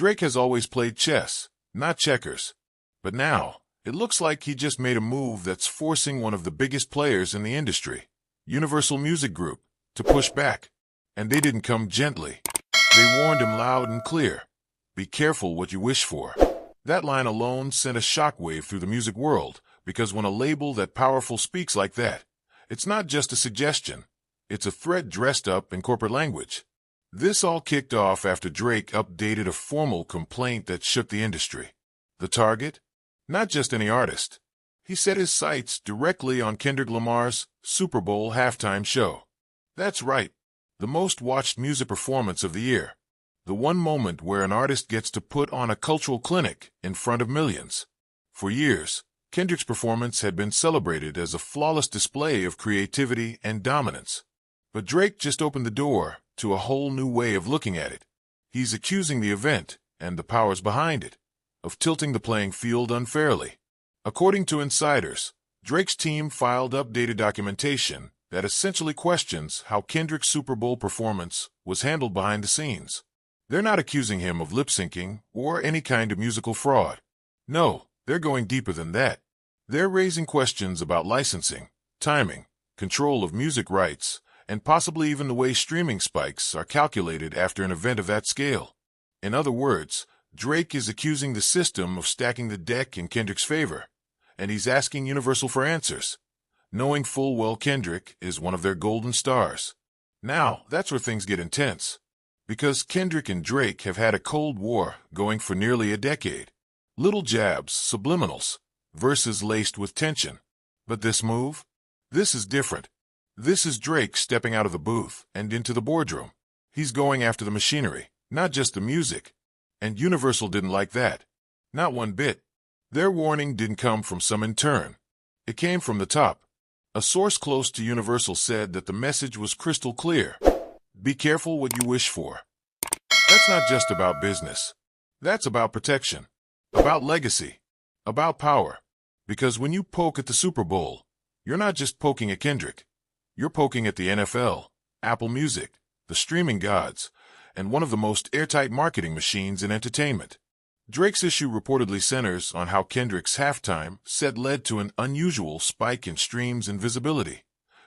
Drake has always played chess, not checkers. But now, it looks like he just made a move that's forcing one of the biggest players in the industry, Universal Music Group, to push back. And they didn't come gently. They warned him loud and clear. Be careful what you wish for. That line alone sent a shockwave through the music world, because when a label that powerful speaks like that, it's not just a suggestion. It's a threat dressed up in corporate language. This all kicked off after Drake updated a formal complaint that shook the industry. The target? Not just any artist. He set his sights directly on Kendrick Lamar's Super Bowl halftime show. That's right, the most watched music performance of the year. The one moment where an artist gets to put on a cultural clinic in front of millions. For years, Kendrick's performance had been celebrated as a flawless display of creativity and dominance. But Drake just opened the door to a whole new way of looking at it. He's accusing the event, and the powers behind it, of tilting the playing field unfairly. According to insiders, Drake's team filed updated documentation that essentially questions how Kendrick's Super Bowl performance was handled behind the scenes. They're not accusing him of lip-syncing or any kind of musical fraud. No, they're going deeper than that. They're raising questions about licensing, timing, control of music rights, and possibly even the way streaming spikes are calculated after an event of that scale. In other words, Drake is accusing the system of stacking the deck in Kendrick's favor, and he's asking Universal for answers, knowing full well Kendrick is one of their golden stars. Now, that's where things get intense, because Kendrick and Drake have had a Cold War going for nearly a decade. Little jabs, subliminals, verses laced with tension. But this move? This is different. This is Drake stepping out of the booth and into the boardroom. He's going after the machinery, not just the music. And Universal didn't like that. Not one bit. Their warning didn't come from some intern. It came from the top. A source close to Universal said that the message was crystal clear. Be careful what you wish for. That's not just about business. That's about protection, about legacy, about power. Because when you poke at the Super Bowl, you're not just poking at Kendrick. You're poking at the NFL, Apple Music, the streaming gods, and one of the most airtight marketing machines in entertainment. Drake's issue reportedly centers on how Kendrick's halftime set led to an unusual spike in streams and visibility,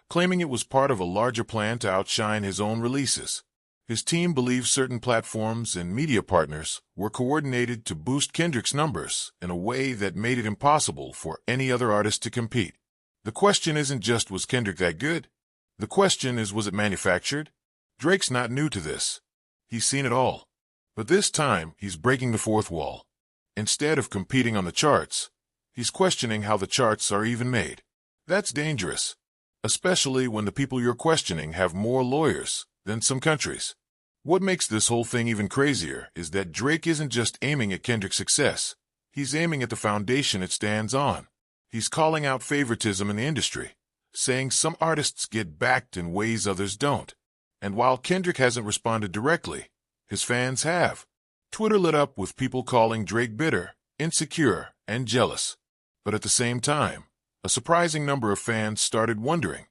claiming it was part of a larger plan to outshine his own releases. His team believes certain platforms and media partners were coordinated to boost Kendrick's numbers in a way that made it impossible for any other artist to compete. The question isn't just was Kendrick that good? The question is, was it manufactured? Drake's not new to this. He's seen it all. But this time, he's breaking the fourth wall. Instead of competing on the charts, he's questioning how the charts are even made. That's dangerous, especially when the people you're questioning have more lawyers than some countries. What makes this whole thing even crazier is that Drake isn't just aiming at Kendrick's success. He's aiming at the foundation it stands on. He's calling out favoritism in the industry, saying some artists get backed in ways others don't. And while Kendrick hasn't responded directly, his fans have. Twitter lit up with people calling Drake bitter, insecure, and jealous. But at the same time, a surprising number of fans started wondering,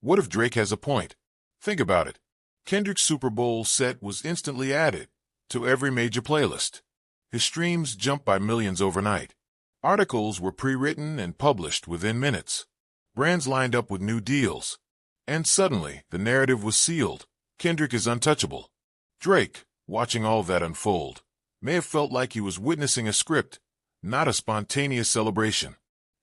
what if Drake has a point? Think about it. Kendrick's Super Bowl set was instantly added to every major playlist. His streams jumped by millions overnight. Articles were pre-written and published within minutes. Brands lined up with new deals. And suddenly, the narrative was sealed. Kendrick is untouchable. Drake, watching all of that unfold, may have felt like he was witnessing a script, not a spontaneous celebration.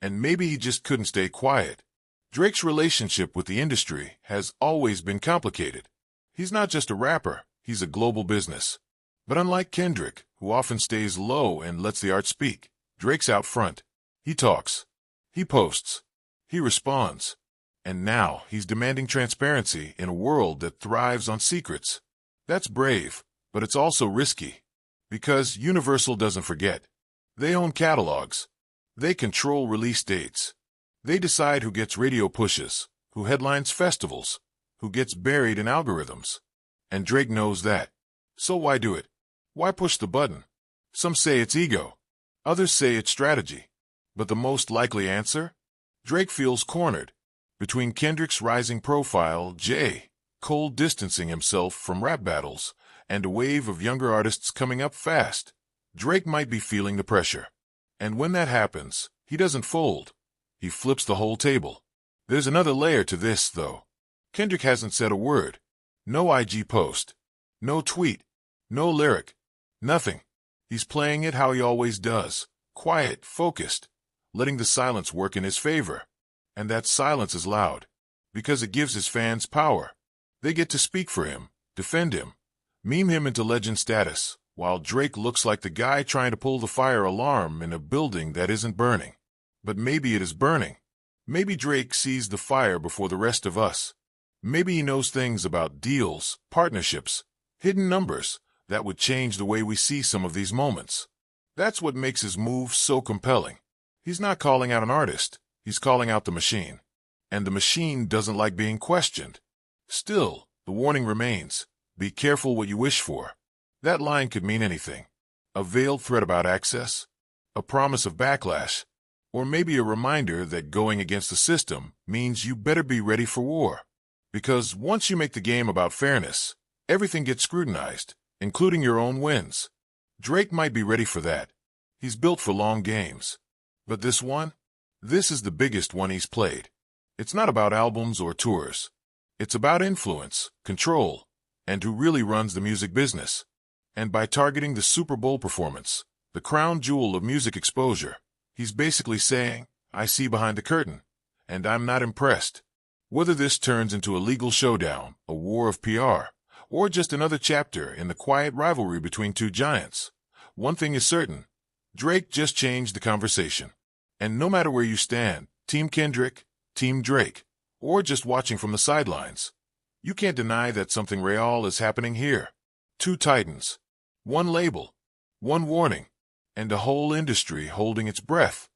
And maybe he just couldn't stay quiet. Drake's relationship with the industry has always been complicated. He's not just a rapper, he's a global business. But unlike Kendrick, who often stays low and lets the art speak, Drake's out front. He talks. He posts. He responds. And now he's demanding transparency in a world that thrives on secrets. That's brave, but it's also risky. Because Universal doesn't forget. They own catalogs. They control release dates. They decide who gets radio pushes, who headlines festivals, who gets buried in algorithms. And Drake knows that. So why do it? Why push the button? Some say it's ego. Others say it's strategy. But the most likely answer? Drake feels cornered. Between Kendrick's rising profile, J. Cole distancing himself from rap battles, and a wave of younger artists coming up fast, Drake might be feeling the pressure. And when that happens, he doesn't fold. He flips the whole table. There's another layer to this, though. Kendrick hasn't said a word. No IG post. No tweet. No lyric. Nothing. He's playing it how he always does. Quiet, focused, letting the silence work in his favor. And that silence is loud, because it gives his fans power. They get to speak for him, defend him, meme him into legend status, while Drake looks like the guy trying to pull the fire alarm in a building that isn't burning. But maybe it is burning. Maybe Drake sees the fire before the rest of us. Maybe he knows things about deals, partnerships, hidden numbers that would change the way we see some of these moments. That's what makes his move so compelling. He's not calling out an artist, he's calling out the machine. And the machine doesn't like being questioned. Still, the warning remains. Be careful what you wish for. That line could mean anything. A veiled threat about access, a promise of backlash, or maybe a reminder that going against the system means you better be ready for war. Because once you make the game about fairness, everything gets scrutinized, including your own wins. Drake might be ready for that. He's built for long games. But this one? This is the biggest one he's played. It's not about albums or tours. It's about influence, control, and who really runs the music business. And by targeting the Super Bowl performance, the crown jewel of music exposure, he's basically saying, I see behind the curtain, and I'm not impressed. Whether this turns into a legal showdown, a war of PR, or just another chapter in the quiet rivalry between two giants, one thing is certain. Drake just changed the conversation. And no matter where you stand, Team Kendrick, Team Drake, or just watching from the sidelines, you can't deny that something real is happening here. Two titans, one label, one warning, and a whole industry holding its breath.